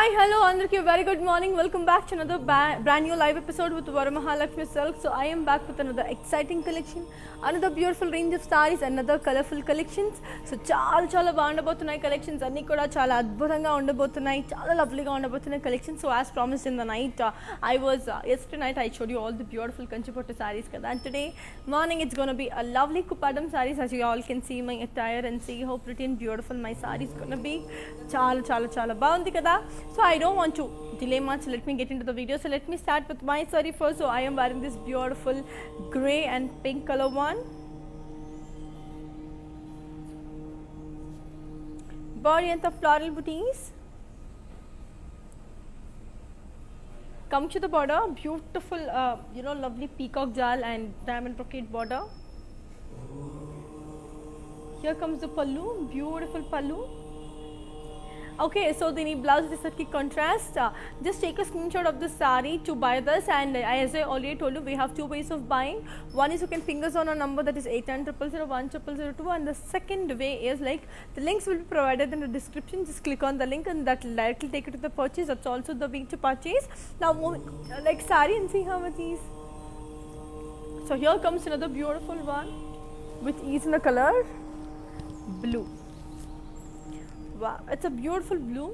Hi, hello, Andriki. Very good morning. Welcome back to another brand new live episode with Varamahalakshmi Silk. So I am back with another exciting collection, another beautiful range of sarees, another colorful collections. So చాలా బాగుండబోతున్నాయి collections అన్నీ కూడా చాలా అద్భుతంగా ఉండబోతున్నాయి, చాలా లవ్లీగా ఉండబోతున్నాయి collections. So as promised in the night, yesterday night I showed you all the beautiful Kanchipottu sarees kada. And today morning it's going to be a lovely Kupadam sarees, as you all can see my attire and see how pretty and beautiful my saree is going to be. చాలా బాగుంది కదా. So I don't want to delay much. Let me get into the video. So let me start with my saree first. So I am wearing this beautiful grey and pink color one. Body and the floral booties. Come to the border. Beautiful, lovely peacock jal and diamond brocade border. Here comes the pallu. Beautiful pallu. Okay, so the blouse is a contrast. Just take a screenshot of the saree to buy this, and as I already told you, we have two ways of buying. One is you can fingers on a number that is 8900010002, and the second way is like the links will be provided in the description. Just click on the link and that will directly take you to the purchase. That's also the way to purchase. Now moving like saree and see how much is. So here comes another beautiful one, which is in the color blue. Wow, it's a beautiful blue.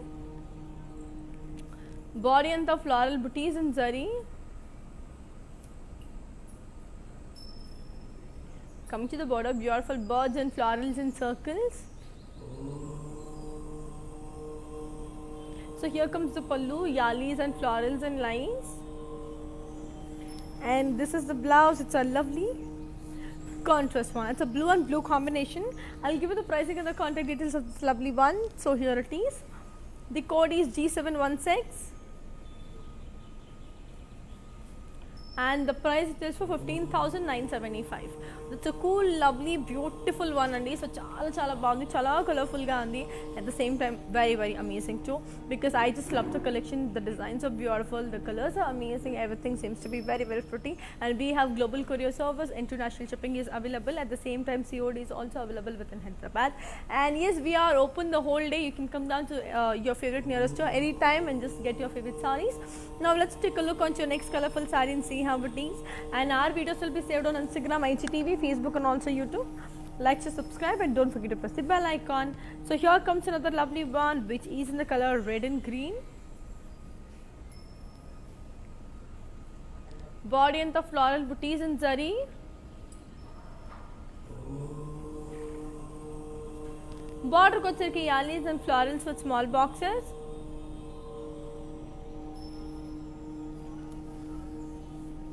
Body and the floral booties in zari. Coming to the border, beautiful birds and florals in circles. So here comes the pallu, yalis and florals and lines. And this is the blouse. It's a lovely contrast one. It's a blue and blue combination. I'll give you the pricing and the contact details of this lovely one. So here it is. The code is G716 and the price it is for 15,975. That's a cool, lovely, beautiful one andi. So chala baagundi, chala colorful ga undi. At the same time very amazing too, because I just love the collection. The designs are beautiful, the colors are amazing, everything seems to be very pretty. And we have global courier service. International shipping is available. At the same time COD is also available within Hyderabad. And yes, we are open the whole day. You can come down to your favorite nearest store anytime and just get your favorite sarees. Now let's take a look on your next colorful saree and see how it is. And our videos will be saved on Instagram, IGTV, Facebook and also YouTube. Like to subscribe and don't forget to press the bell icon. So here comes another lovely one, which is in the color red and green. Body and the floral booties in zari. Border kochirki yalis and florals with small boxes.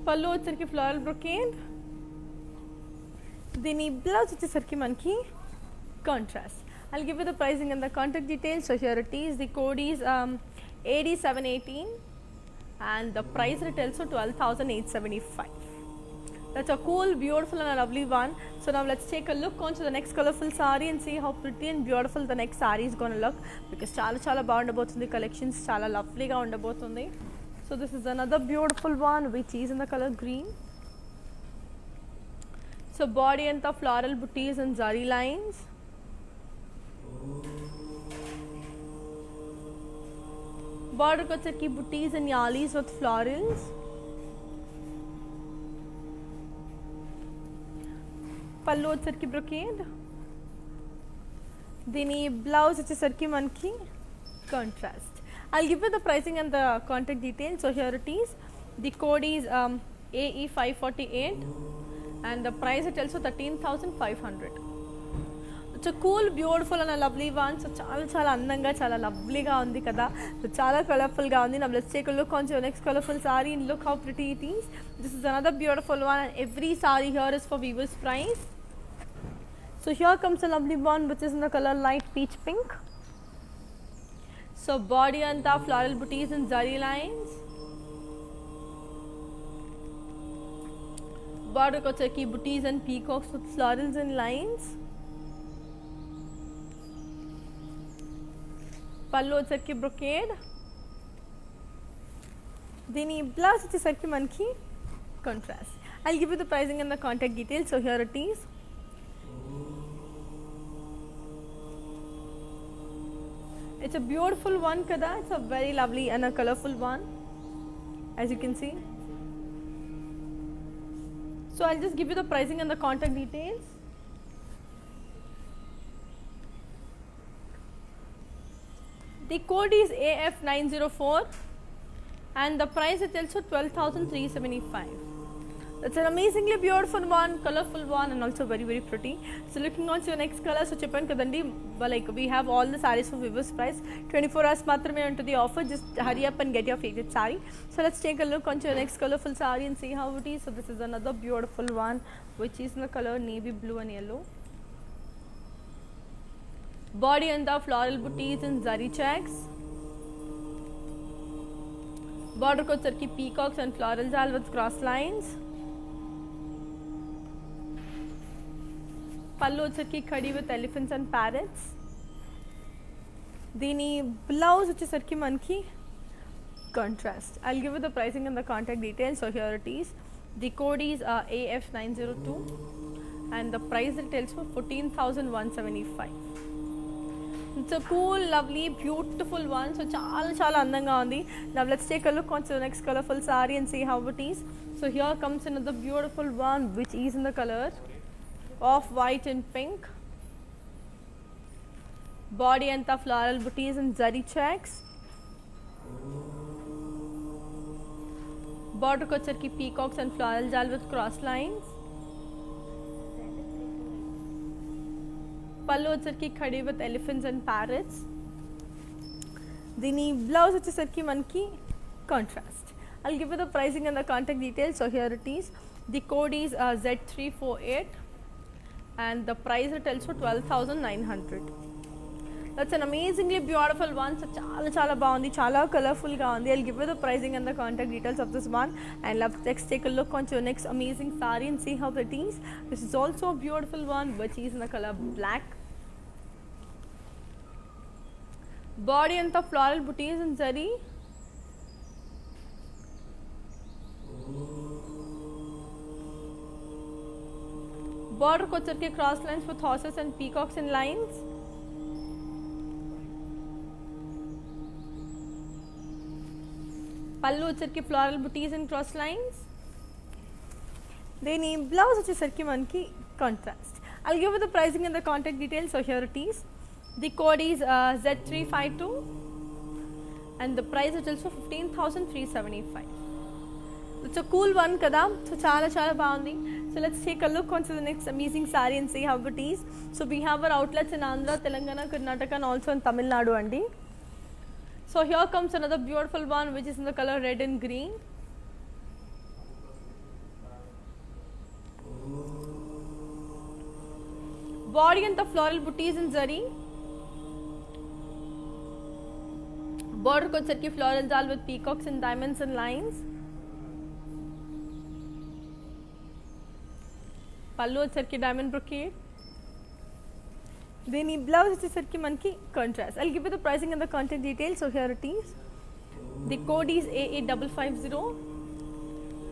పళ్ళు వచ్చరికి floral brocade. దీని blouse వచ్చేసరికి మనకి contrast. I'll give you the pricing and the contact details. So here it is. The code is AD718 and the price retails for 12,875. That's a cool, beautiful and a lovely one. So now let's take a look onto the next colorful saree and see how pretty and beautiful the next saree is going to look, because చాలా బాగుండబోతుంది collections, చాలా లవ్లీగా ఉండబోతుంది. So this is another beautiful one, which is in the color green. So body and the floral booties and zari lines. Border kochaki booties and yalis with florals. Pallu వచ్చరికి brocade. దీని blouse వచ్చేసరికి మనకి contrast. I'll give you the pricing and the contact details. So here it is. The code is AE548 and the price it also 13,500. It's a cool, beautiful and a lovely one. So చాలా అందంగా, చాలా లవ్లీగా ఉంది కదా. So చాలా colourful గా ఉంది. Now let's take a look on your next colorful saree and look how pretty it is. This is another beautiful one, and every saree here is for viewers price. So here comes a lovely one, which is in the color light peach pink. So body and the floral booties and zari lines. Border kochaki booties and peacocks with florals and lines. Pallu వచ్చరికి brocade. దీని blouse వచ్చేసరికి మనకి contrast. I'll give you the pricing and the contact details. So here it is. It's a beautiful one kada. It's a very lovely and a colorful one, as you can see. So I'll just give you the pricing and the contact details. The code is AF904 and the price is also 12,375. It's an amazingly beautiful one, colorful one, and also very very pretty. So looking on to your next color, so cheppan kadandi, like we have all the sarees for Vivo's price. 24 hours matrame unto the offer. Just hurry up and get your favorite saree. So let's take a look onto your next colorful saree and see how it is. So this is another beautiful one, which is in the color navy blue and yellow. Body and the floral booties in zari checks. Border ko sarki peacocks and floral jal with cross lines. Pallu వచ్చరికి khadi with elephants and parrots. దీని blouse వచ్చేసరికి మనకి contrast. I'll give you the pricing and the contact details. So here it is. The code is AF902 and the price retails for 14,175. It's a cool, lovely, beautiful one. So చాలా అందంగా ఉంది. Now let's take a look on to the next colorful saree and see how it is. So here comes another beautiful one, which is in the color of white and pink. Body and the floral booties and zari checks. Border ko charki peacocks and floral jal with cross lines. Pallu వచ్చరికి khadi with elephants and parrots. దీని blouse వచ్చేసరికి మనకి contrast. I'll give you the pricing and the contact details. So here it is. The code is Z348 and the price retails for 12,900. That's an amazingly beautiful one. So చాలా బాగుంది, చాలా colourful గా ఉంది. I'll give you the pricing and the contact details of this one, and let's take a look on to your next amazing saree and see how it is. This is also a beautiful one, which is in the color black. Body and the floral booties in zari. Border ko charke cross lines with horses and peacocks in lines. Pallu వచ్చరికి floral booties and cross lines. Then blouse వచ్చేసరికి మనకి contrast. I'll give you the pricing and the contact details. So here it is. The code is Z352 and the price is also 15,375. It's a cool one kada. So చాలా బాగుంది. So let's take a look onto the next amazing saree and see how it is. So we have our outlets in Andhra, Telangana, Karnataka and also in Tamil Nadu andi. So here comes another beautiful one, which is in the color red and green. Body and the floral booties in zari. Border ko charki floral jal with peacocks and diamonds and lines. Pallu వచ్చరికి diamond brocade. Then blouse వచ్చేసరికి మనకి contrast. I'll give you the pricing and the contact details. So here it is. The code is AA550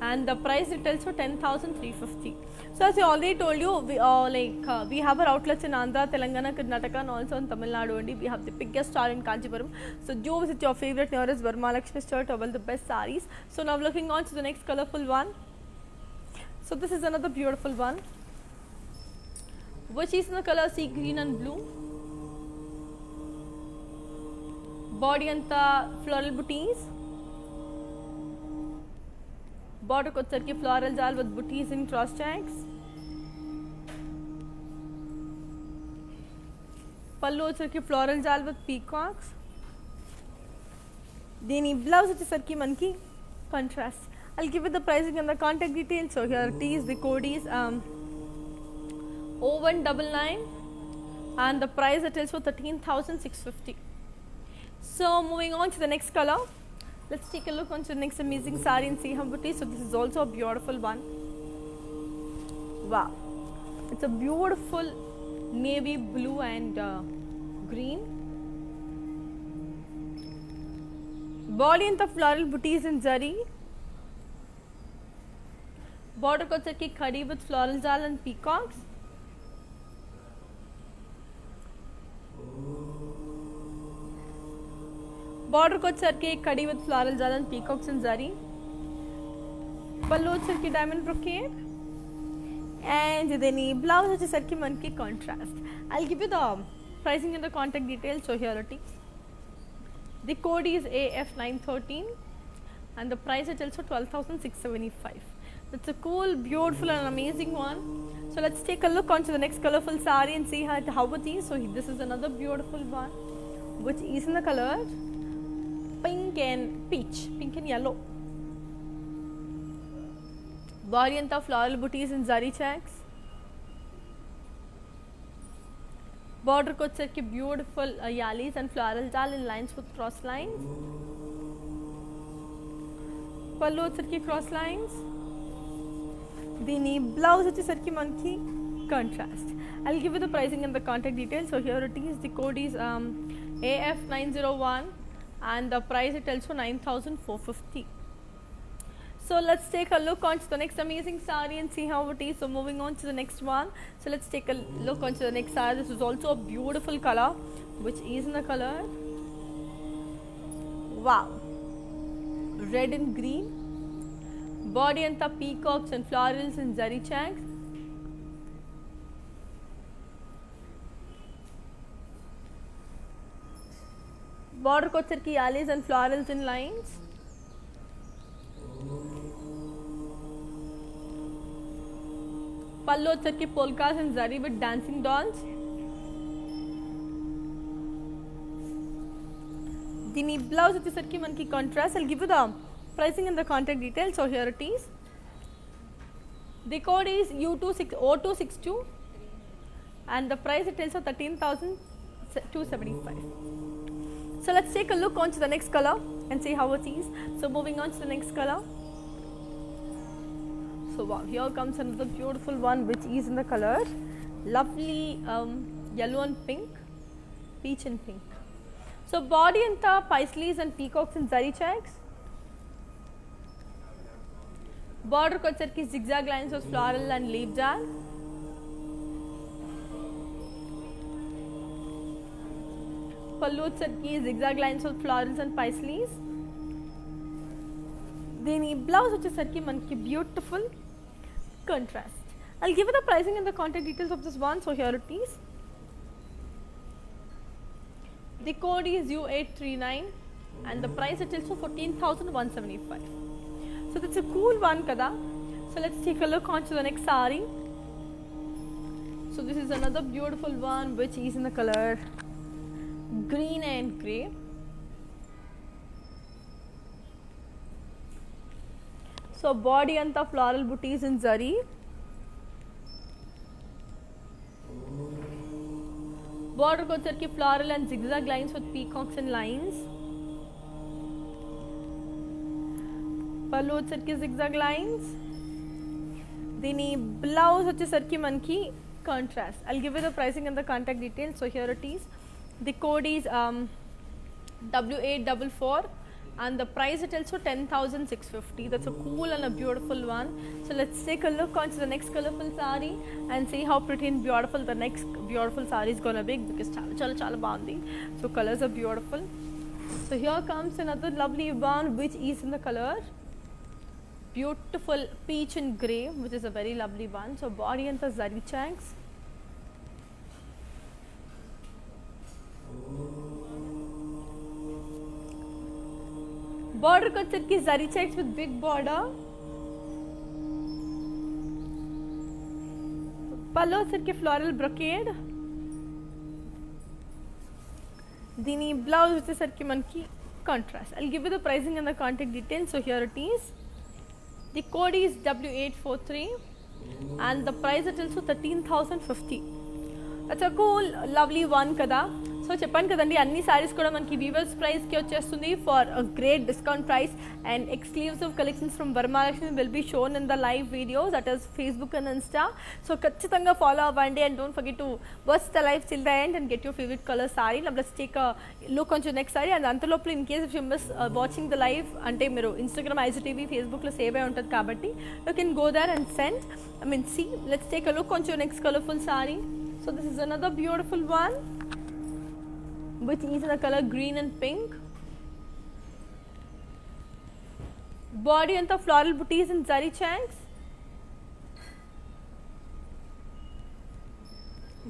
and the price retails for 10,350. So as I already told you, we have our outlets in Andhra, Telangana, Karnataka and also in Tamil Nadu only. We have the biggest store in Kanchipuram. So do visit your favorite nearest Varmalakshmi store to avail the best sarees. So now looking on to the next colorful one. So this is another beautiful one, which is in the color sea green and blue. Body and the floral booties. Border ko charki floral jal with booties in cross checks. Pallu వచ్చరికి floral jal with peacocks. దీని blouse వచ్చేసరికి మనకి contrast. I'll give you the pricing and the contact details. So here it is. The code is 0199 and the price it is for 13,650. So moving on to the next color. Let's take a look on to the next amazing saree and see how it is. So this is also a beautiful one. Wow. It's a beautiful navy blue and green. Body and the floral booties in zari. Border ko charki khadi with floral jal and peacocks. Border కి వచ్చరికి కడి with floral jaal and peacocks and zari. పళ్ళు వచ్చరికి diamond brocade and దీని blouse వచ్చేసరికి మనకి contrast. I'll give you the pricing and the contact details. So here it is. The code is AF913 and the price is also 12,675. It's a cool, beautiful and amazing one. So let's take a look onto the next colorful saree and see how it is. So this is another beautiful one which is in the color pink and peach, pink and yellow. Body and floral booties and zari checks. Border ko వచ్చరికి beautiful yalis and floral jal in lines with cross lines. పళ్ళు వచ్చరికి cross lines. దీని blouse వచ్చేసరికి మనకి contrast. I'll give you the pricing and the contact details. So here it is. The code is AF901 and the price it also 9,450. So let's take a look onto the next amazing saree and see how it is. So moving on to the next one. So let's take a look onto the next saree. This is also a beautiful color which is in the color, wow, red and green. Body anta peacocks and florals and zari checks. Border ko వచ్చరికి yalis and florals in lines. పళ్ళు వచ్చరికి polkas and zari with dancing dolls. దీని blouse వచ్చేసరికి మనకి contrast. I'll give you the pricing and the contact details. So here it is. The code is O262 and the price it is 13,275. So let's take a look onto the next color and see how it is. So moving on to the next color. So wow, here comes another beautiful one which is in the color lovely yellow and pink, peach and pink. So body anta paisleys and peacocks and zari checks. Border ko వచ్చరికి zigzag lines with floral and leaf jal. పళ్ళు వచ్చరికి zigzag lines with florals and paisleys. దీని blouse వచ్చేసరికి మనకి beautiful contrast. I'll give you the pricing and the contact details of this one. So here it is. The code is U839 and the price it is 14,175. So that's a cool one kada. So let's take a look onto the next saree. So this is another beautiful one which is in the color green and grey. So body anta floral booties in zari. Border ko వచ్చరికి floral and zigzag lines with peacocks and lines. పళ్ళు వచ్చరికి zigzag lines. దీని blouse వచ్చేసరికి మనకి contrast. I'll give you the pricing and the contact details. So here it is. The code is W844 and the price it also 10,650. That's a cool and a beautiful one. So let's take a look onto the next colorful saree and see how pretty and beautiful the next beautiful saree is gonna be, because chala baagundi. So colors are beautiful. So here comes another lovely one which is in the color beautiful peach and grey, which is a very lovely one. So body and the zari checks. Border ko వచ్చరికి zari checks with big border. పళ్ళు వచ్చరికి floral brocade. దీని blouse వచ్చేసరికి మనకి contrast. I'll give you the pricing and the contact details. So here it is. The code is W843 and the price is also 13,050. That's a cool lovely one kada. So చెప్పాను కదండి, అన్ని సారీస్ కూడా మనకి weavers ప్రైస్కి వచ్చేస్తుంది for a great discount price. And exclusive collections from Varamahalakshmi will be shown in the live videos, that is Facebook and Insta. So ఖచ్చితంగా follow అవ్వండి and don't forget to watch the live till the end and get your favourite colour sari. Let's take a look on to next sari. And అంతలోపల in case if you miss watching the live, అంటే మీరు Instagram, IGTV, ఫేస్బుక్లో save అయి ఉంటుంది కాబట్టి you can go there and send, see. Let's take a look on your next colorful saree. So this is another beautiful one which is in the color green and pink. Body anta floral booties in zari checks.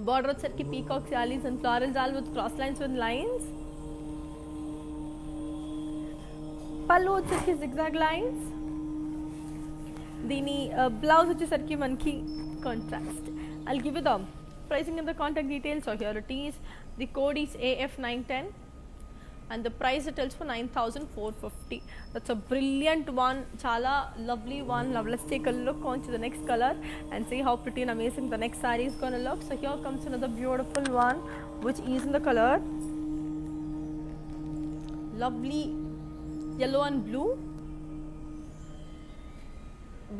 Border వచ్చేసరికి peacock salis and floral jal with cross lines with lines. పళ్ళు వచ్చేసరికి zigzag lines. దీని blouse వచ్చేసరికి మనకి contrast. I'll give you the pricing and the contact details. So here it is. The code is AF910 and the price it tells for 9,450. That's a brilliant one, chala lovely one. Now let's take a look onto the next color and see how pretty and amazing the next saree is gonna look. So here comes another beautiful one which is in the color lovely yellow and blue.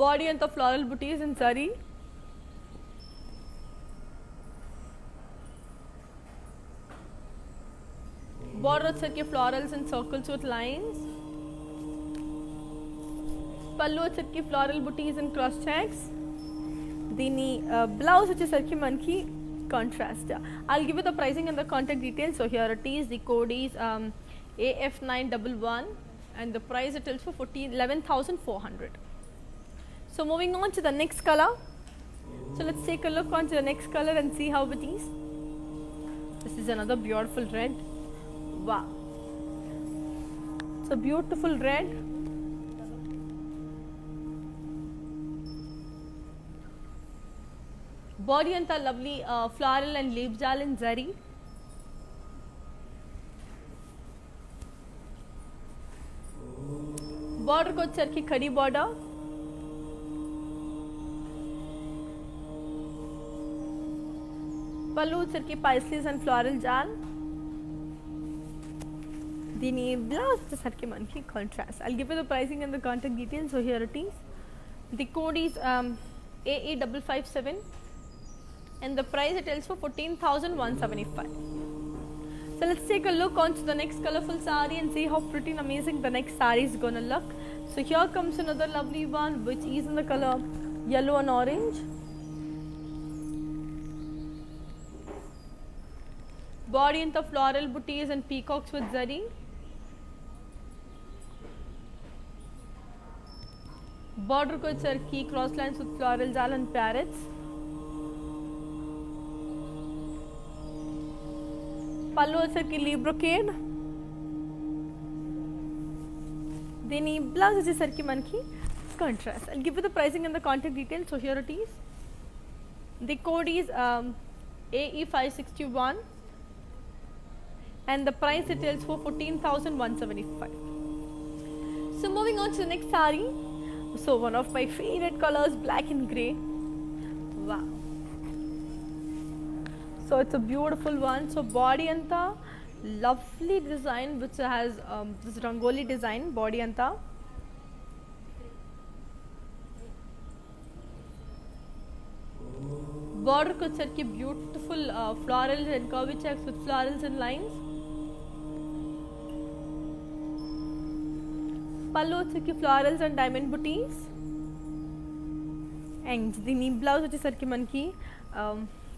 Body and the floral booties in saree. Border వచ్చేసరికి florals and circles with lines. పళ్ళు వచ్చేసరికి floral booties and cross checks. దీని blouse వచ్చేసరికి మనకి contrast. I'll give you the pricing and the contact details. So here it is. The code is AF911 and the price it is for 11,400. So moving on to the next color. So let's take a look onto the next color and see how it is. This is another beautiful red. Wow, it's a beautiful red. Body anta lovely floral and leaf jal in zari. Border ko వచ్చేసరికి khadi border. పళ్ళు వచ్చేసరికి paisleys and floral jal. దీని blouse వచ్చేసరికి మనకి contrast. I'll give you the pricing and the contact details. So here it is. The code is AA557 and the price it tells for 14,175. So let's take a look onto the next colorful saree and see how pretty and amazing the next saree is gonna look. So here comes another lovely one which is in the color yellow and orange. Body in the floral booties and peacocks with zari. Border ko వచ్చేసరికి cross lines with floral jal and parrots. పళ్ళు వచ్చేసరికి leaf brocade. దీని blouse వచ్చేసరికి మనకి contrast. I'll give you the pricing and the contact details. So here it is. The code is AE561 and the price it tells for 14,175. So moving on to the next saree. So one of my favorite colors, black and grey. Wow. So it's a beautiful one. So body anta lovely design which has this rangoli design. Body anta border ko వచ్చేసరికి beautiful florals and curvy checks with florals and lines. పళ్ళు వచ్చేసరికి florals and diamond buttis and దీని blouse వచ్చేసరికి మనకి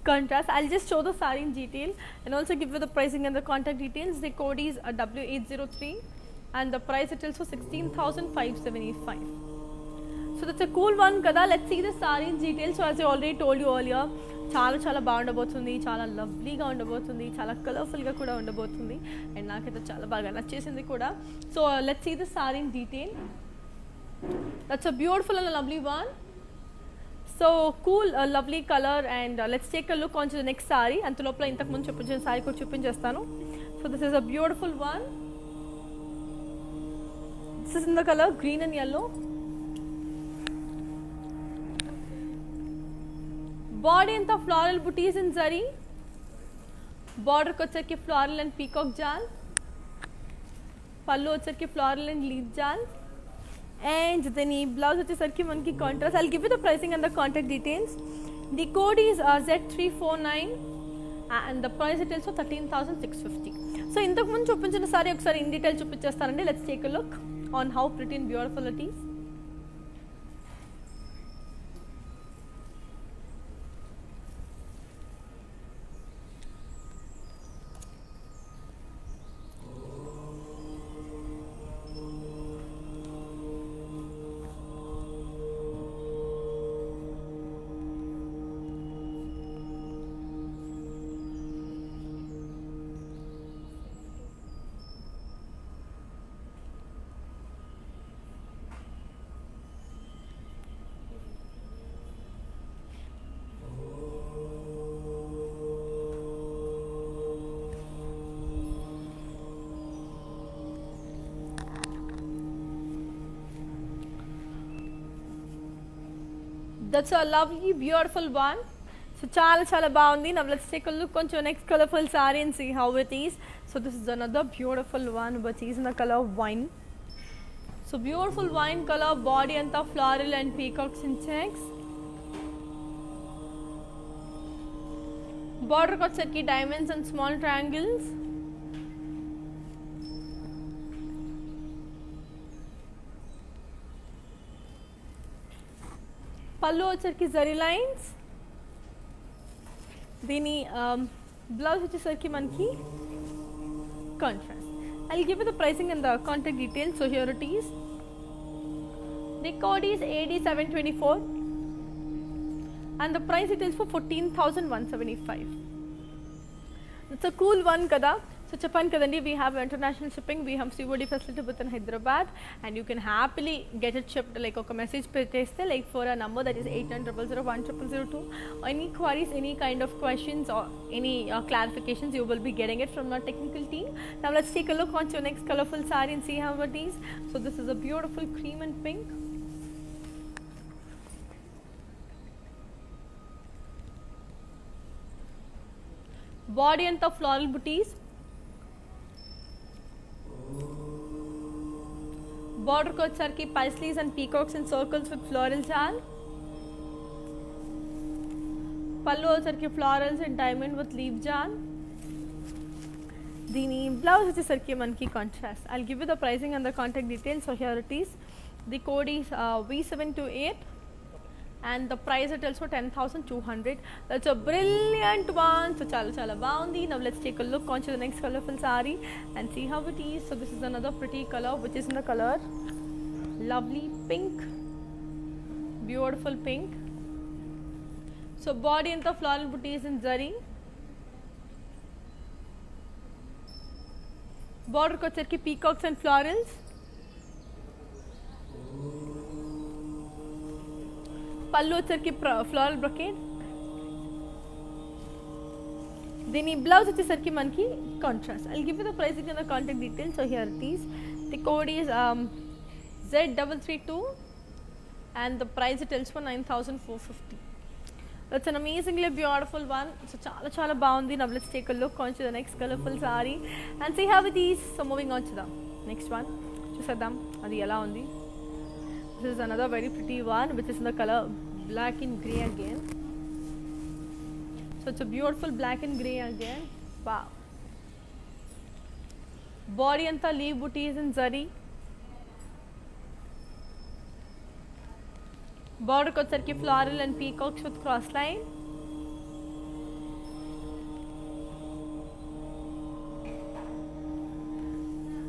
contrast. I'll just show the saree in detail and also give you the pricing and the contact details. The code is W803 and the price it is for 16,575. So that's a cool one kada. Let's see the saree in detail. So as I already told you earlier, చాలా చాలా బాగుండబోతుంది, చాలా లవ్లీగా ఉండబోతుంది, చాలా కలర్ఫుల్గా కూడా ఉండబోతుంది and నాకైతే చాలా బాగా నచ్చేసింది కూడా. So let's see the sari in detail. That's a beautiful and lovely one. So cool lovely colour and let's take a look on to the next sari. అంతలోపల ఇంతకుముందు చూపించిన సారీ కూడా చూపించేస్తాను. So this is a beautiful one. This is in the colour green and yellow. Body and the floral booties in zari. Border ko వచ్చేసరికి floral and peacock jal. పళ్ళు వచ్చేసరికి floral and leaf jal. And then ఈ blouse వచ్చేసరికి మనకి contrast. I'll give you the pricing and the contact details. The code is Z349 and the price it is for 13,650. So ఇంతకు ముందు చూపించిన సారీ ఒకసారి in detail చూపించేస్తానండి. Let's take a look on how pretty and beautiful it is. That's a lovely, beautiful one. So chala chala baundi. Now let's take a look onto your next colorful saree and see how it is. So this is another beautiful one, which is in the color wine. So beautiful wine color, body and the floral and peacocks in checks. Border got set diamonds and small triangles. Pallu వచ్చరికి zari lines. దీని blouse వచ్చేసరికి మనకి contrast. I'll give you the pricing and the contact details. So here it is. The code is AD724 and the price it is for 14,175. It's a cool one kada. So Japan kadandi, we have international shipping, we have COD facility within Hyderabad, and you can happily get it shipped like a message peteste like for a number that is 8900010002. Any queries, any kind of questions or any clarifications, you will be getting it from our technical team. Now let's take a look on to your next colorful saree and see how it is. So this is a beautiful cream and pink. Body and the floral booties. Border को వచ్చరికి paisleys and peacocks in circles with floral jal. Pallu వచ్చరికి florals and diamond with leaf jal. దీని blouse వచ్చేసరికి మనకి contrast. I'll give you the pricing and the contact details. So here it is. The code is V728 and the price it also 10,200. That's a brilliant one. So chala baundi. Now let's take a look onto the next colorful saree and see how it is. So this is another pretty color, which is in the color lovely pink, beautiful pink. So body and the floral booty is in zari. Border ko వచ్చరికి peacocks and florals. పళ్ళు వచ్చరికి floral brocade. దీని blouse వచ్చేసరికి మనకి contrast. I'll give you the pricing and the contact details. So here it is. The code is Z332 and the price it tells for 9,450. That's an amazingly beautiful one. So chala baundi. Now let's take a look onto the next colorful saree and see how it is. So moving on to the next one. చూసేద్దాం అది ఎలా ఉంది. This is another very pretty one, which is in the color black and grey again. So it's a beautiful black and grey again. Wow. Body anta leaf booty is in zari. Border ko వచ్చరికి floral and peacocks with cross line.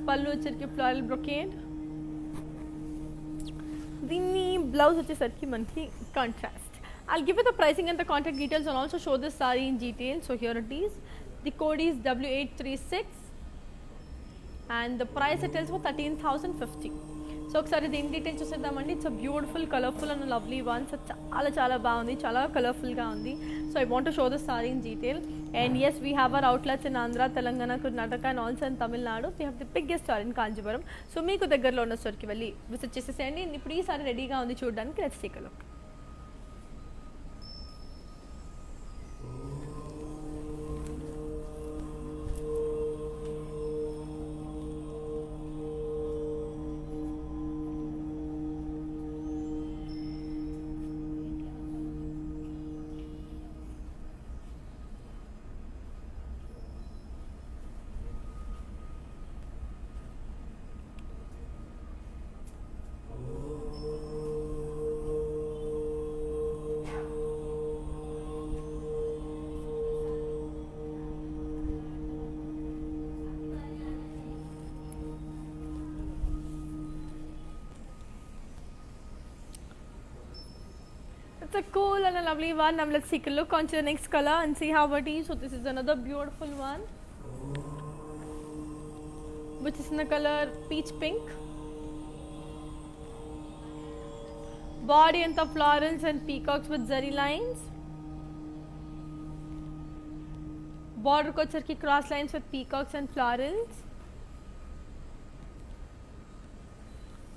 Pallu వచ్చరికి floral brocade. దీని blouse వచ్చేసరికి మనకి contrast. I'll give you the pricing and the contact details and also show this saree in detail. So here it is. The code is W836 and the price it is for 13,050. So ఒకసారి దీని details చూసేద్దామండి. It's a beautiful colourful and lovely one. So చాలా బాగుంది, చాలా కలర్ఫుల్గా ఉంది. So I want to show the sari in detail. And as we have our outlets in Andhra, Telangana, Karnataka and also in Tamil Nadu. We have the biggest store in Kanjeevaram. So మీకు దగ్గరలో ఉన్న స్టోర్కి వెళ్ళి విజిట్ చేసేసేయండి. ఇప్పుడు ఈ సారీ రెడీగా ఉంది చూడడానికి. Let's take a look. It's a cool and a lovely one. Now let's take a look onto the next color and see how it is. So this is another beautiful one, which is in the color peach pink. Body and the florals and peacocks with zari lines. Border ko charki cross lines with peacocks and florals.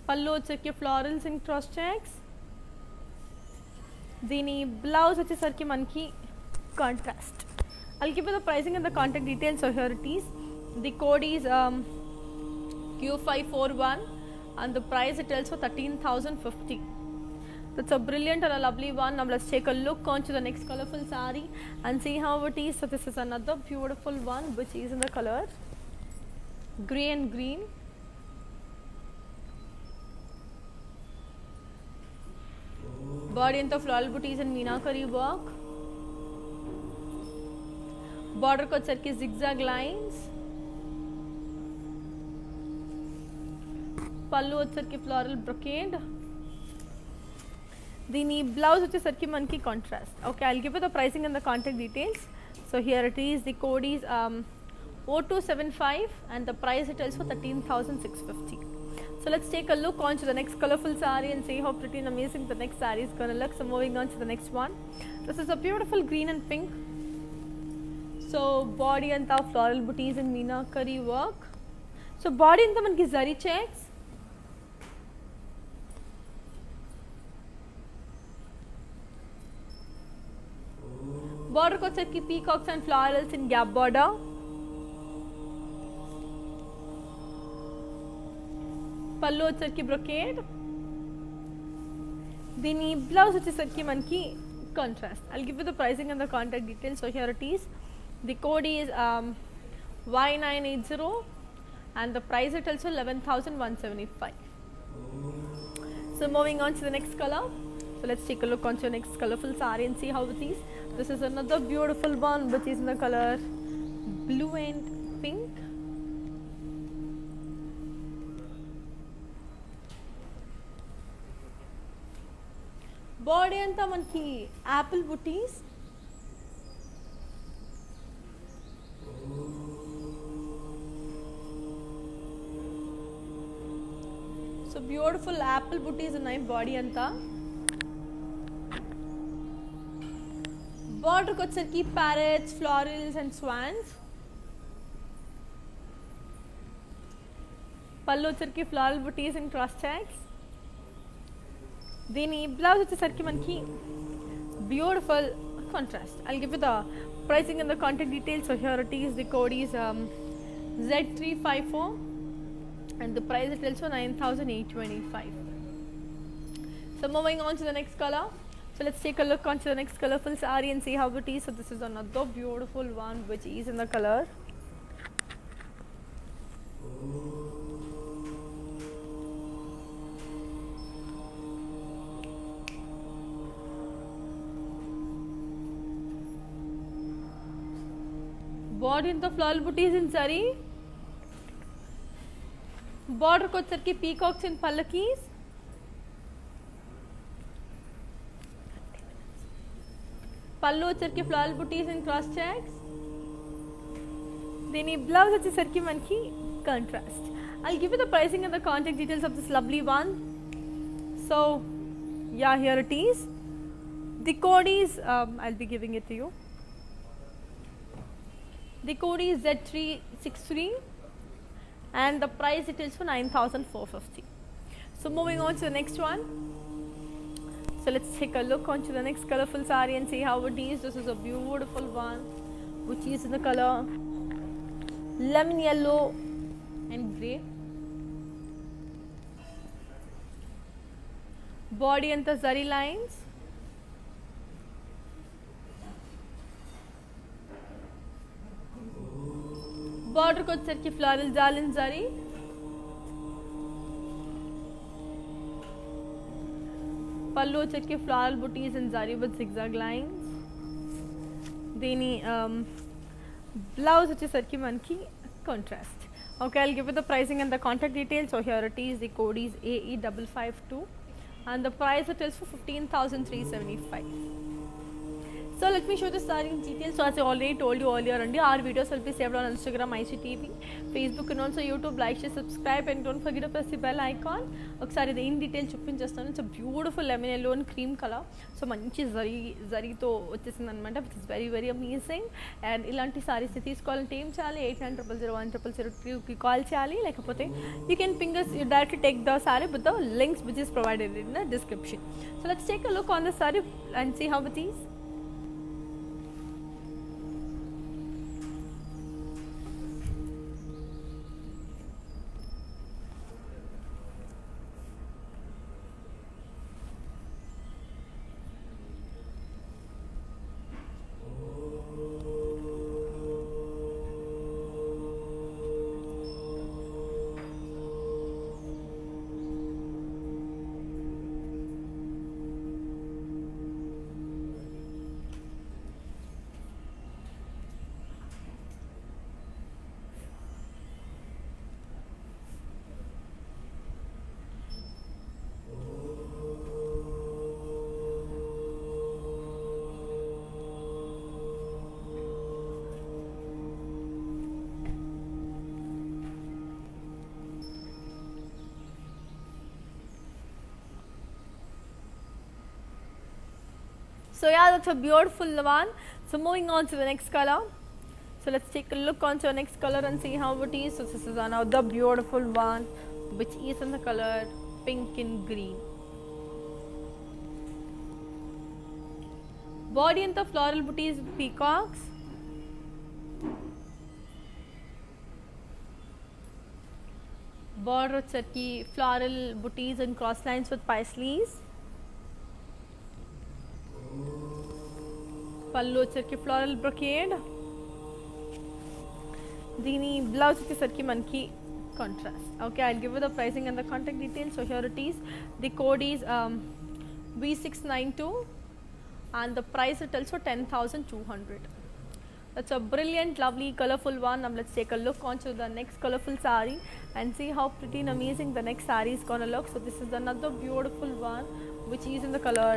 Pallu charki florals and cross checks. దీని blouse వచ్చేసరికి మనకి contrast. I'll give you the pricing and the contact details. So here it is. The code is Q541 and the price it tells for 13,050. That's a brilliant and a lovely one. Now let's take a look onto the next colorful saree and see how it is. So this is another beautiful one which is in the color grey and green. Body and the floral booties and meenakari work. Border ko వచ్చరికి zigzag lines. పళ్ళు వచ్చరికి floral brocade. దీని blouse వచ్చేసరికి మనకి contrast. Okay, I'll give you the pricing and the contact details. So here it is. The code is O275 and the price it tells for 13,650. So let's take a look on to the next colorful saree and see how pretty and amazing the next saree is going to look. So moving on to the next one. This is a beautiful green and pink. So body anta floral booties and meenakari work. So body anta manki zari checks. Border ko వచ్చరికి peacocks and florals in gap border. పళ్ళు వచ్చరికి brocade. దీని blouse వచ్చేసరికి మనకి contrast. I'll give you the pricing and the contact details. So here it is. The code is Y980 and the price it also 11,175. So moving on to the next color. So let's take a look on to the next colorful saree and see how it is. This is another beautiful one which is in the color blue and pink. Body anta manki apple booties. So beautiful apple booties and nice body anta. Border ko వచ్చరికి parrots, florals and swans. పళ్ళు వచ్చరికి floral booties and cross checks. దీని blouse వచ్చేసరికి మనకి beautiful contrast. I'll give you the pricing and the contact details. So here it is. The code is Z354 and the price is also 9,825. So moving on to the next color. So let's take a look onto the next colorful saree and see how it is. So this is another beautiful one which is in the color body in the floral booties in zari. Border ko వచ్చరికి peacocks in pallakis. పళ్ళు వచ్చరికి floral buttis and cross checks. దీని blouse వచ్చేసరికి మనకి contrast. I'll give you the pricing and the contact details of this lovely one. So yeah, here it is. The code is I'll be giving it to you. The code is Z363 and the price it is for 9,450. So moving on to the next one. So let's take a look onto the next colorful saree and see how it is. This is a beautiful one which is in the color lemon yellow and grey. Body and the zari lines. Border ko వచ్చరికి floral jal and zari. పళ్ళు వచ్చరికి floral booties and zari with zigzag lines. దీని blouse వచ్చేసరికి మనకి contrast. Okay, I'll give you the pricing and the contact details. So here it is. The code is AE552 and the price it is for 15,375. So let me show the saree in detail. So as I already told you earlier, and our videos will be saved on Instagram, IGTV, Facebook and also YouTube. Like, share, subscribe and don't forget to press the bell icon. ఒకసారి ఇది in detail చూపించేస్తాను. It's beautiful lemon yellow and cream colour. So మంచి జరీతో వచ్చేసింది అనమాట, which is very very amazing. And ఇలాంటి సారీస్ తీసుకోవాలంటే ఏం చేయాలి, 8900010002కి కాల్ చేయాలి, లేకపోతే you can ping us directly take the sari with the links which is provided in the description. So let's take a look on the sari and see how it is. So yeah, that's a beautiful one. So moving on to the next color. So let's take a look onto the next color and see how it is. So this is another beautiful one, which is in the color pink and green. Body and the floral booties with peacocks. Border chutki floral booties and cross lines with paisleys. పళ్ళు వచ్చరికి floral brocade. దీని blouse వచ్చేసరికి మనకి contrast. Okay, I give the pricing and the contact details. So here it is. The code is V692 and the price it also 10,200. That's a brilliant, lovely, colorful one. Now let's take a look onto the next colorful saree and see how pretty and amazing the next saree is gonna look. So this is another beautiful one, which is in the color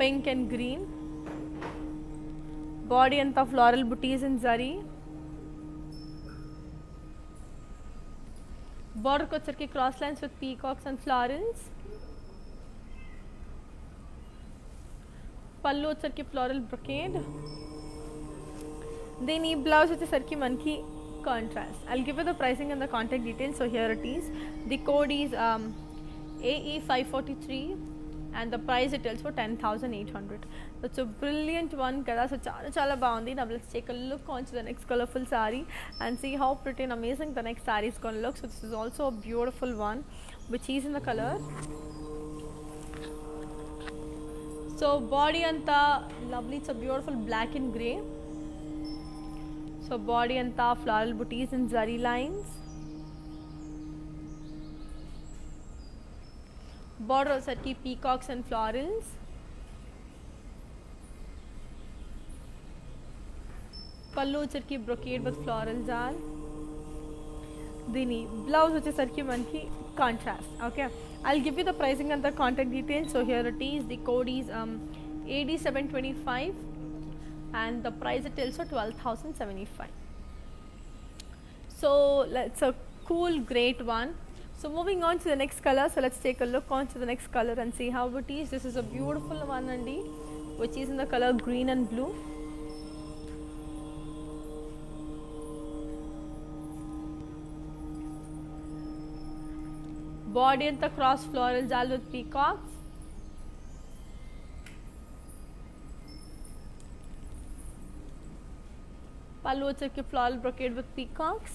pink and green. Body and the floral booties in zari. Border ko churki cross lines with peacocks and florals. Pallu churki floral brocade. Then ee blouse వచ్చేసరికి మనకి contrast. I'll give you the pricing and the contact details. So here it is. The code is AE543 and the price it tells for 10,800. That's a brilliant one kada. So chala baagundi. Now let's take a look onto the next colorful saree and see how pretty and amazing the next saree is going to look. So this is also a beautiful one, which is in the color. So body anta lovely, it's a beautiful black and grey. So body anta floral booties and zari lines. Border వచ్చరికి peacocks and florals. పళ్ళు వచ్చరికి brocade with florals are. దీని blouse వచ్చేసరికి మనకి contrast. Okay, I'll give you the pricing and the contact details. So here it is. The code is AD725 and the price it tells for 12,075. So it's a cool, great one. So moving on to the next color. So let's take a look on to the next color and see how it is. This is a beautiful one andi, which is in the color green and blue. Body and the cross floral jal with peacocks. Pallu వచ్చరికి floral brocade with peacocks.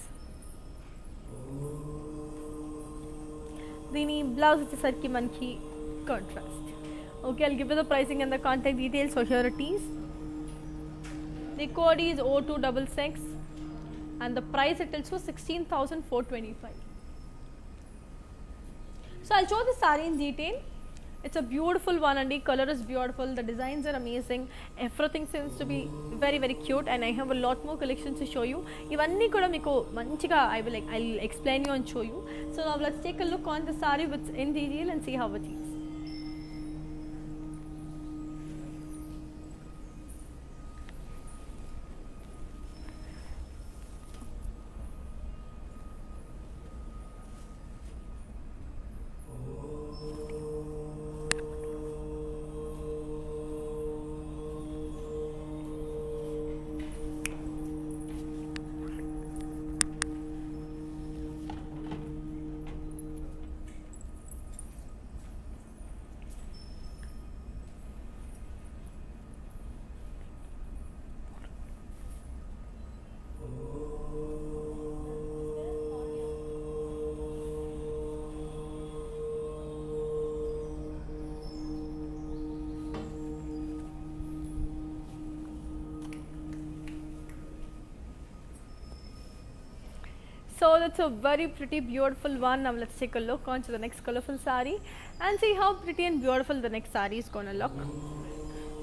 దీని blouse వచ్చేసరికి మనకి contrast. Okay, I'll give you the pricing and the contact details. So here it is. The code is O266 and the price it tells for 16,425. So I'll show the saree in detail. It's a beautiful one and the color is beautiful, the designs are amazing, everything seems to be very very cute, and I have a lot more collections to show you. Ivanni kuda meeku manchiga I'll explain you and show you. So now let's take a look on the saree with in detail and see how it is. that's a very pretty beautiful one. Now let's take a look onto the next colorful saree and see how pretty and beautiful the next saree is gonna look.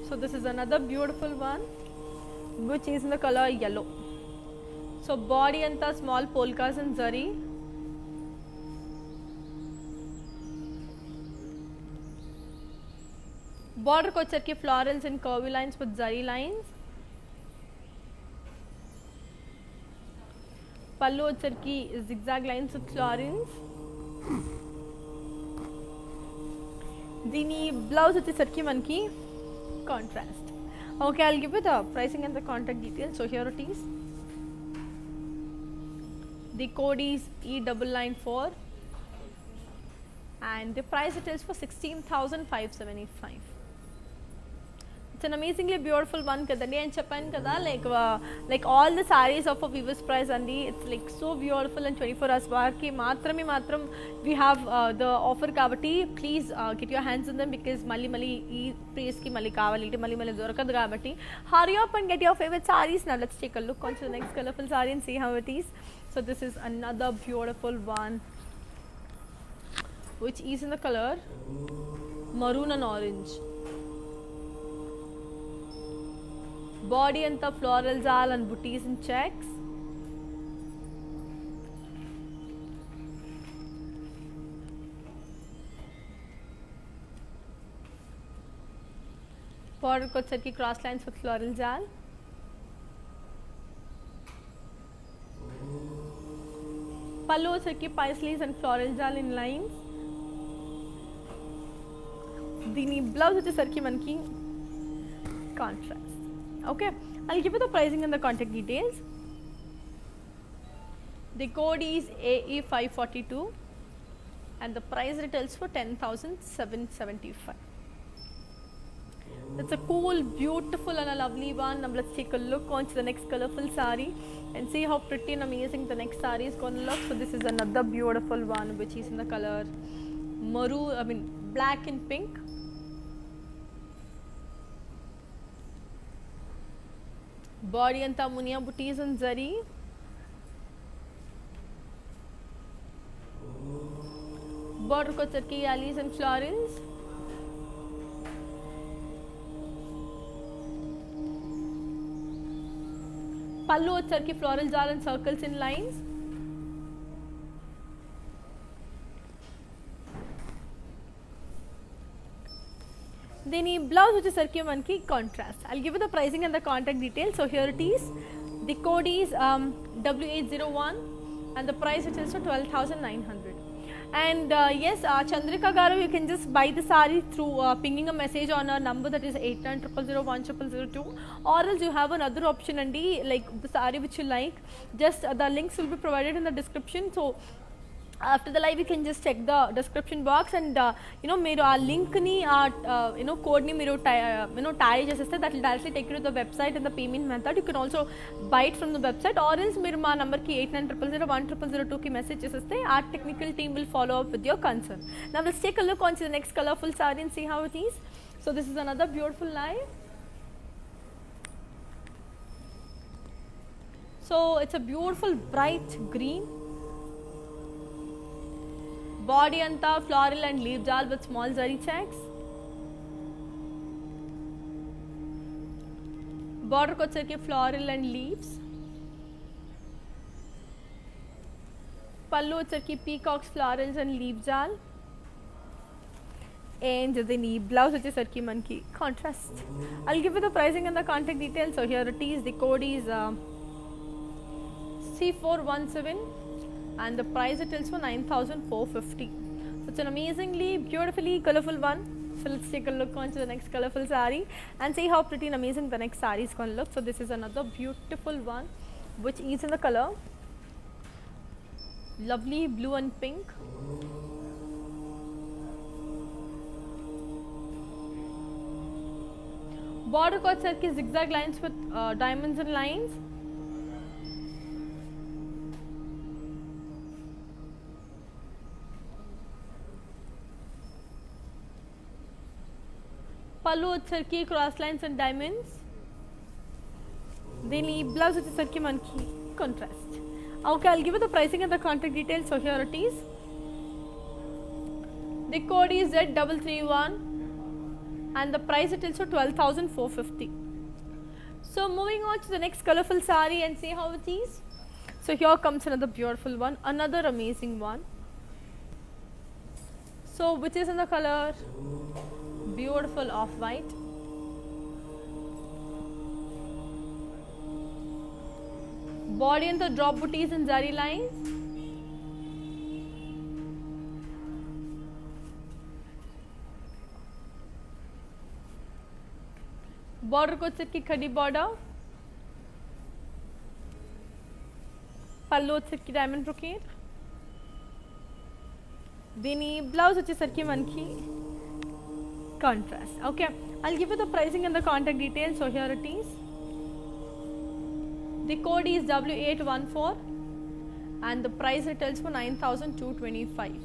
So this is another beautiful one which is in the color yellow. So body anta small polkas and zari. Border ko vacheki florals and curvy lines with zari lines. Pallu vacheki zigzag lines with florals. Dini blouse vacheki manki contrast. Okay, I'll give you the pricing and the contact details. So here it is. The code is E994 and the price it is for 16,575. It's an amazingly beautiful one kadandi, and cheppan kada like all the sarees of a Weavers price andi. It's like so beautiful, and 24 hours varki matram we have the offer kabatti. Please get your hands on them because mali ee price ki mali kavali ite mali dorakadu kabatti. Hurry up and get your favorite sarees. Now let's take a look onto the next colorful saree and see how it is. So this is another beautiful one which is in the color maroon and orange. Body anta floral zal and booties and checks. Border ko vacheki cross lines with floral zal. Pallu vacheki paisleys and floral zal in lines. Dini blouse vachesarki manki contrast. Okay, I'll give you the pricing and the contact details. The code is AE542 and the price retails for 10,775. That's a cool, beautiful and a lovely one. Now let's take a look onto the next colorful saree and see how pretty and amazing the next saree is going to look. So this is another beautiful one which is in the color maroon, black and pink. Body anta munia booties and zari. Border ko vacheki alleys and florals. Pallu vacheki floral jar and circles in lines. Then blouse vachesarki manki contrast. I'll give you the pricing and the contact details. So here it is. The code is W801 and the price it is for 12,900. And yes, Chandrika Garu, you can just buy the saree through pinging a message on our number, that is 8900010002, or else you have another option, and like the saree which you like, just the links will be provided in the description. So after the live you can just check the description box and మీరు ఆ link ని code ని మీరు Tally చేసేస్తే that will directly take you to the website and the payment method. You can also buy it from the website, or else మీరు మా number కి 8900010002 కి మెసేజ్ చేసేస్తే our technical team will follow up with your concern. Now let's take a look on to the next colorful saree and see how it is. So this is another beautiful live. So it's a beautiful bright green. Body anta floral and leaf jal with small zari checks. Border ko vacheki floral and leaves. Pallu vacheki peacocks, florals and leaf jal. And the knee blouse vachesarki manki contrast. I'll give you the pricing and the contact details. So here it is. The code is C417. And the price it is for 9,450. So it's an amazingly beautifully colorful one. So let's take a look onto the next colorful saree and see how pretty and amazing the next saree is going to look. So this is another beautiful one which is in the color lovely blue and pink. Border ko vacheki zigzag lines with diamonds and lines. Pallu vachesarki cross lines and diamonds. Then blouse vachesarki manki contrast. Okay, I'll give you the pricing and the contact details. So here it is. The code is Z331 and the price it is for 12,450. So moving on to the next colorful sari and see how it is. So here comes another beautiful one, another amazing one. So which is in the color beautiful off-white. Body and the drop booties and zari lines. Border को की खड़ी border. Pallu की diamond brocade. Dini blouse వచ్చేసరికి మనకి contrast. Okay, I'll give you the pricing and the contact details. So here it is. The code is W814 and the price retails for 9,225.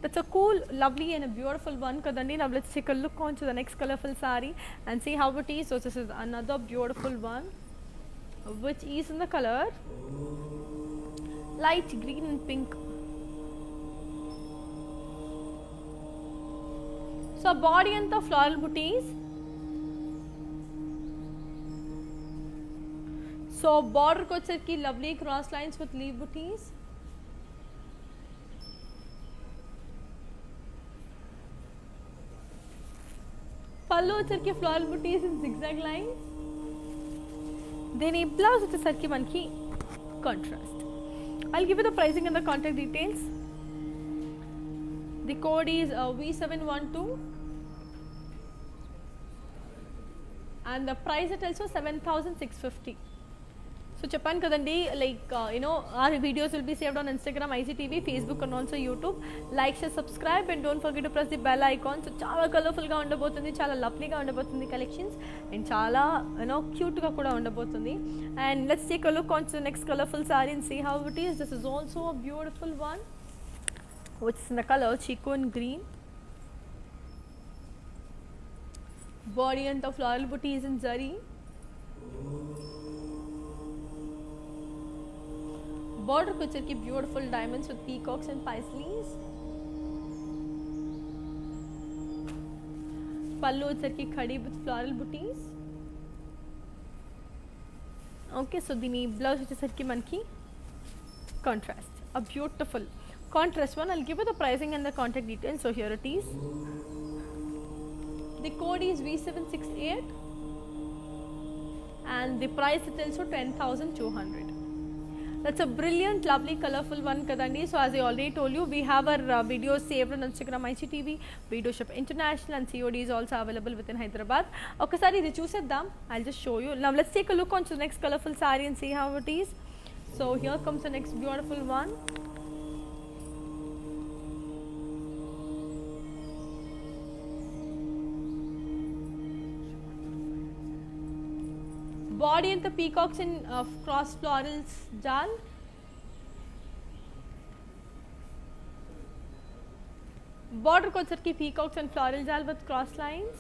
That's a cool, lovely and a beautiful one kadandi. Now let's take a look on to the next colorful sari and see how it is. So this is another beautiful one which is in the color light green and pink. So body and the floral booties. So border को की lovely cross lines with leaf booties. Pallu की floral booties in zigzag lines. Then blouse की मनकी contrast. I'll give you the pricing and the contact details. The code is V712 and the price is also 7,650. So చెప్పాను కదండి like our videos will be saved on Instagram, IGTV, Facebook and also YouTube. Like, share, subscribe and don't forget to press the bell icon. So చాలా colourful గా ఉండబోతుంది, చాలా lovely గా ఉండబోతుంది collections and చాలా cute గా కూడా ఉండబోతుంది. And let's take a look on to the next colorful saree and see how it is. This is also a beautiful one which is in the color chico and green. Body and the floral booties in zari. Border picture की beautiful diamonds with peacocks and paisleys. Pallu की khadi with floral booties. Okay, so the blouse की manki contrast. A beautiful contrast one. I'll give you the pricing and the contact details. So here it is. The code is V768 and the price is also 10,200. That's a brilliant, lovely, colorful one kadandi. So as I already told you, we have our videos saved on Instagram, IGTV, Video Shop International and COD is also available within Hyderabad. Okay, sorry, ఇది చూసేద్దాం. I'll just show you. Now let's take a look on to the next colorful saree and see how it is. So here comes the next beautiful one. Body and the peacocks in cross florals jal. Border को की peacocks and floral jal with cross lines.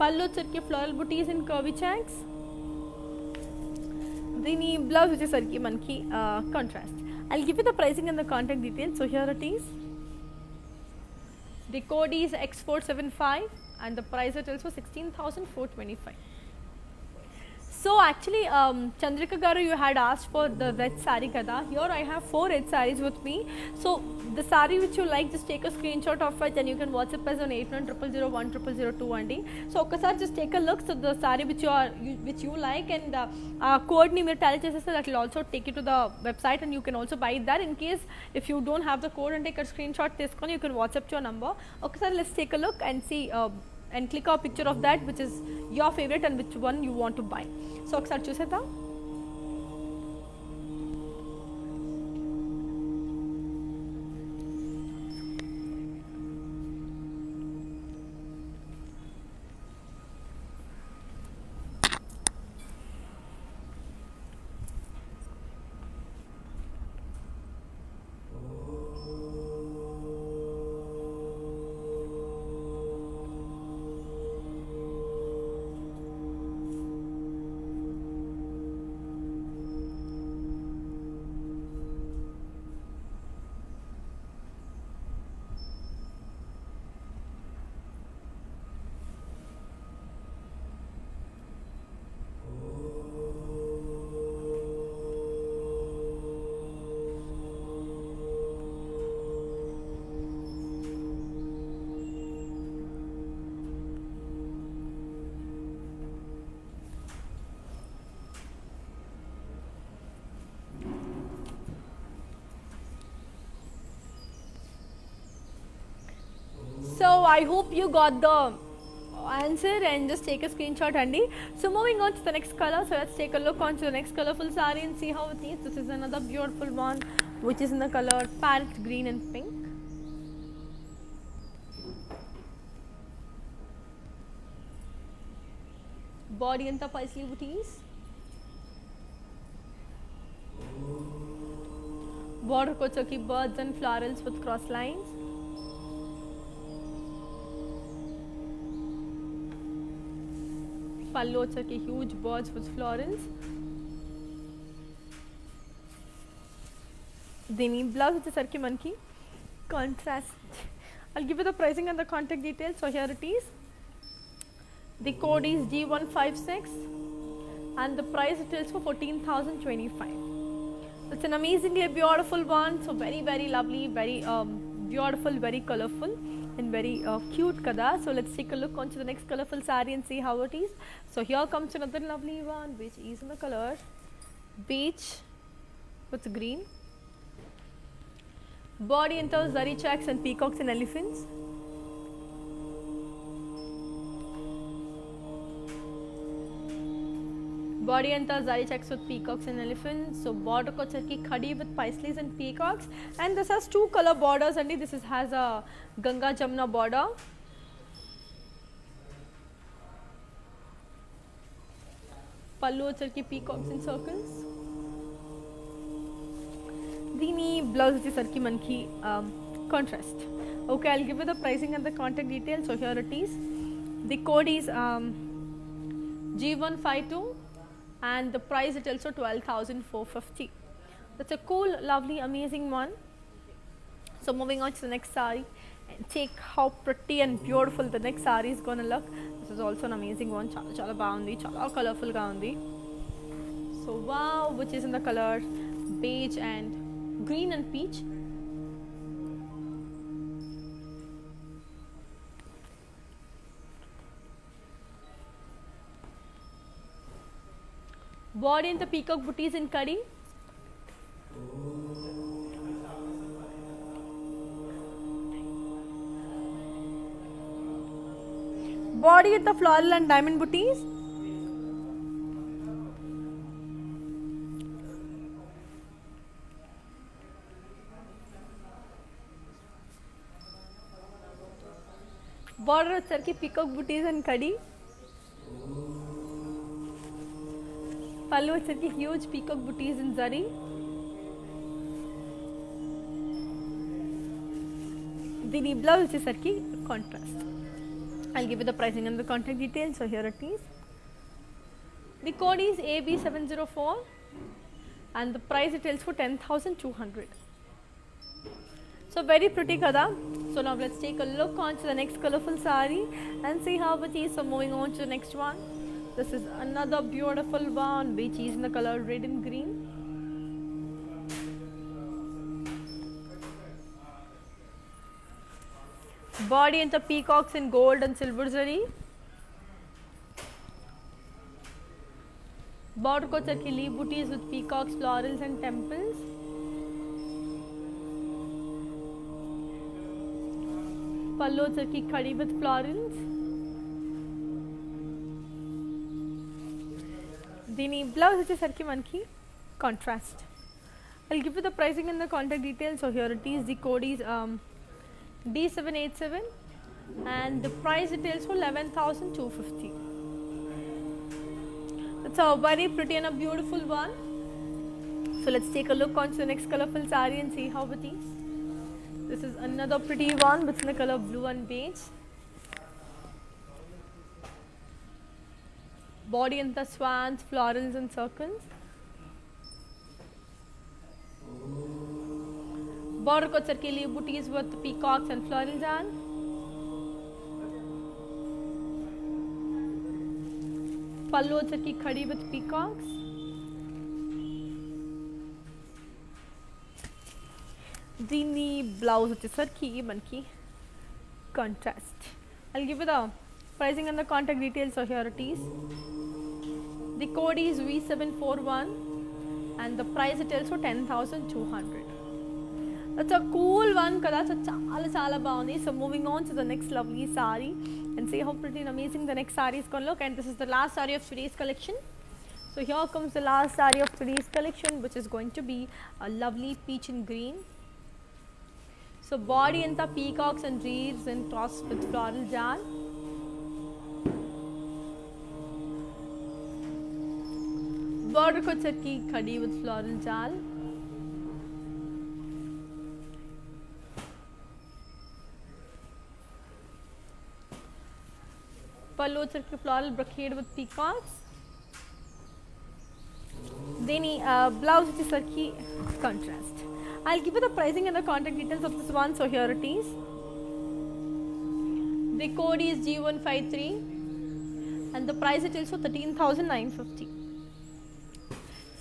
Pallu की floral booties in curvy checks. Dini blouse which is की manki contrast. I'll give you the pricing and the contact details. So here it is. The code is X475 and the price it is for 16,425. So actually Chandrika garu, you had asked for the red saree kada. Here I have 4 red sarees with me. So the saree which you like, just take a screenshot of it and you can WhatsApp us on 8900010002 andi. So okasari just take a look. So the saree which you like and code ni meer tell cheseste, that will also take you to the website and you can also buy it there. In case if you don't have the code and take a screenshot తీసుకొని you can WhatsApp to your number. Okasari let's take a look and see and click a picture of that which is your favorite and which one you want to buy. So ఒకసారి చూసేద్దాం. So I hope you got the answer and just take a screenshot handy. So moving on to the next color, so let's take a look onto the next colorful saree and see how it is. This is another beautiful one which is in the color parrot green and pink. Body and the paisley booties. Border ko chaki birds and florals with cross lines. Pallu chaki huge birds with florals. Dini blouse వచ్చేసరికి మనకి contrast. I'll give you the pricing and the contact details. So here it is. The code is G156 and the price it is for 14,025. It's an amazingly beautiful one. So very lovely, very beautiful, very colorful and very cute kada. So let's take a look onto the next colorful saree and see how it is. So here comes another lovely one which is in the color beige with green. Body and those zari checks and peacocks and elephants. Body and zari checks with peacocks and elephants. So border ko charki khadi with paisleys and peacocks, and this has two color borders and this has a Ganga Jamuna border. Pallu charki peacocks in circles. Dini blouse వచ్చేసరికి మనకి contrast. Okay, I'll give you the pricing and the contact details. So here it is. The code is G152 and the price it also 12,450. That's a cool, lovely, amazing one. So moving on to the next saree and check how pretty and beautiful the next saree is gonna look. This is also an amazing one. Chala baagundi, chala colorful ga undi. So wow, which is in the color beige and green and peach. Body in the peacock booties in curry. Body with the floral and diamond booties. Border with cirky peacock booties and curry. Pallu వచ్చేసరికి huge peacock booties in zari. దీని blouse వచ్చేసరికి contrast. I'll give you the pricing and the contact details. So here it is. The code is AB704 and the price it tells for 10,200. So very pretty kada. So now let's take a look onto the next colorful saree and see how it is. So moving on to the next one. This is another beautiful one which is in the color red and green. Body and the peacocks in gold and silver zari. Border ko charki leaf booties with peacocks, florals and temples. Pallu charki khadi with florals. దీని blouse వచ్చేసరికి మనకి contrast. I'll give you the pricing and the contact details. So here it is. The code is D787 and the price it tells for 11,250. That's a very pretty and a beautiful one. So let's take a look onto the next colorful saree and see how it is. This is another pretty one with the color blue and beige. Body and the swans, florals and circles. Border ko charki leaf booties with peacocks and florals and pallu charki khadi with peacocks. Dini blouse వచ్చేసరికి మనకి contrast. I'll give you the pricing and the contact details. So here it is. The code is V741 and the price it tells for 10,200. It's a cool one kada, so chala baagundi. So moving on to the next lovely saree and see how pretty and amazing the next saree is going to look. And this is the last saree of today's collection. So here comes the last saree of today's collection, which is going to be a lovely peach and green. So body anta peacocks and reeds and crossed with floral jal. Border ko chakki khadi with floral jal. Pallu chakki floral brocade with peacocks. Then blouse is sarki contrast. I'll give you the pricing and the contact details of this one. So here it is. The code is G153 and the price it is for 13,950.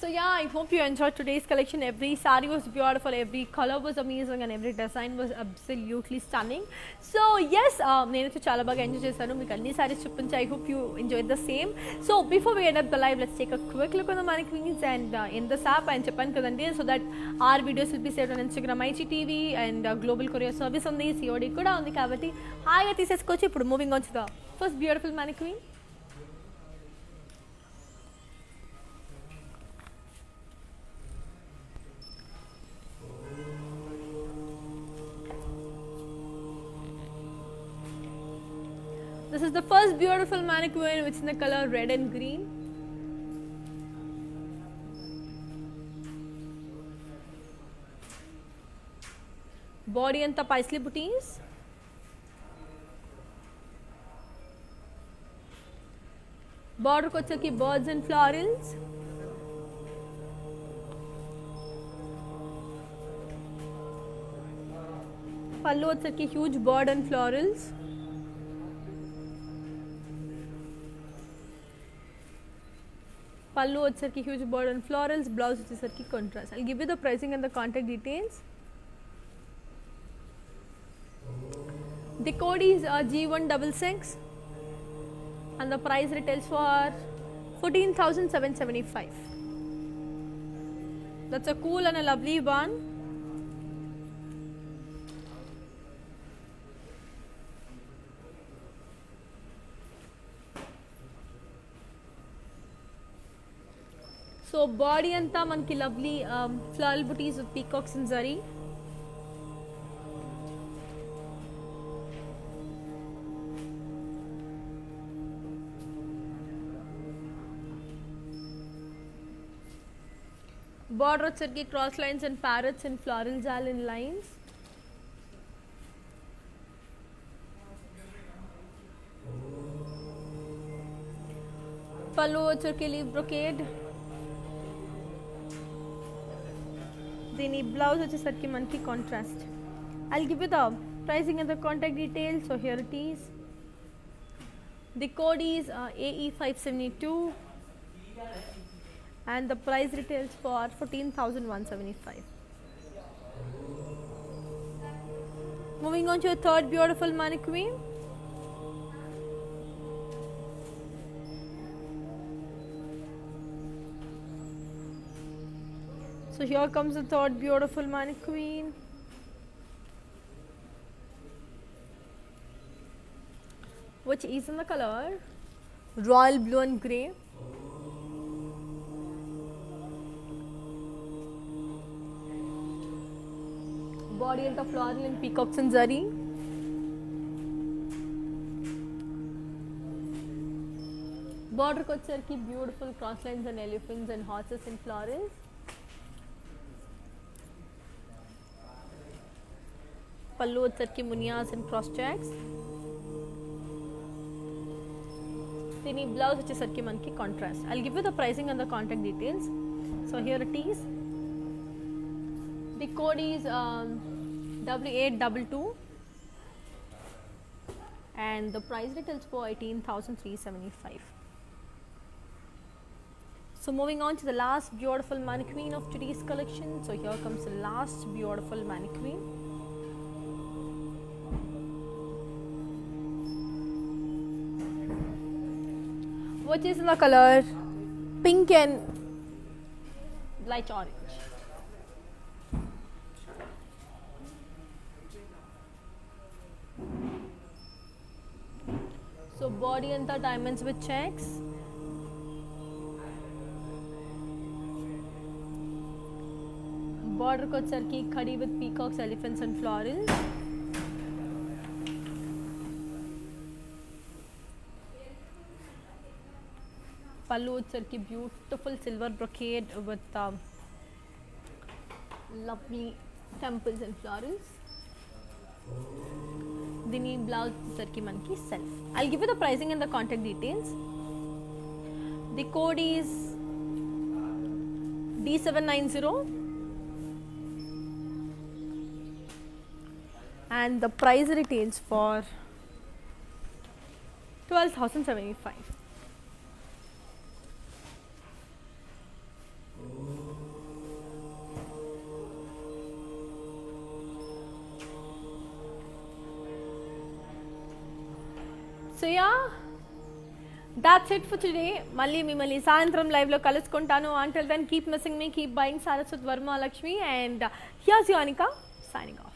So yeah, I hope you enjoyed today's collection. Every saree was beautiful, every color was amazing and every design was absolutely stunning. So yes, nenu chala baga enjoy chesanu. Meeku anni sarees chuppincha. I hope you enjoyed the same. So before we end up the live, let's take a quick look on the mannequins and in the app and cheppan kadandi, so that our videos will be saved on Instagram, IGTV and global courier service on the COD kuda undi kabatti haga teesesukochu. Ippudu moving on to the first beautiful mannequin. This is the first beautiful mannequin, which is in the color red and green. Body anta paisley booties. Border kochaki birds and florals. Pallu kochaki huge bird and florals. Pallu వచ్చేసరికి huge bird and florals, blouse వచ్చేసరికి contrast. I'll give you the pricing and the contact details. The code is G166 and the price retails for 14,775. That's a cool and a lovely one. So body anta manki lovely floral booties with peacocks and zari. Border వచ్చేసరికి cross lines and parrots and floral jal in lines. Pallu వచ్చేసరికి leaf brocade. దీని blouse వచ్చేసరికి మనకి contrast. I'll give you the pricing and the contact details. So here it is. The code is AE572 and the price retails for 14,175. Moving on to a third beautiful mannequin. So here comes the third beautiful mannequin. Which is in the color royal blue and grey. Body and the floral and peacocks and zari. Border kochcherki beautiful cross lines and elephants and horses and florals. Pallu వచ్చేసరికి మునియాస్ and cross checks. దీని blouse వచ్చేసరికి మనకి contrast. I'll give you the pricing and the contact details. So here it is. The code is W822 and the price retails for 18,375. So moving on to the last beautiful mannequin of today's collection. So here comes the last beautiful mannequin. Which is in the color pink and light orange. Body అంతా diamonds with checks. బార్డర్కి వచ్చేసరికి khadi with peacocks, elephants and florals. పళ్ళు వచ్చేసరికి beautiful silver brocade with lovely temples and florals. దీని blouse వచ్చేసరికి మనకి self. I'll give you the pricing and the contact details. The code is D790 and the price retails for 12,075. So yeah, that's it for today. Malli mimali Sayanthram live lo kaluskuntanu. Until then, keep missing me, keep buying Saraswat Varma Lakshmi, and here's Yonika signing off.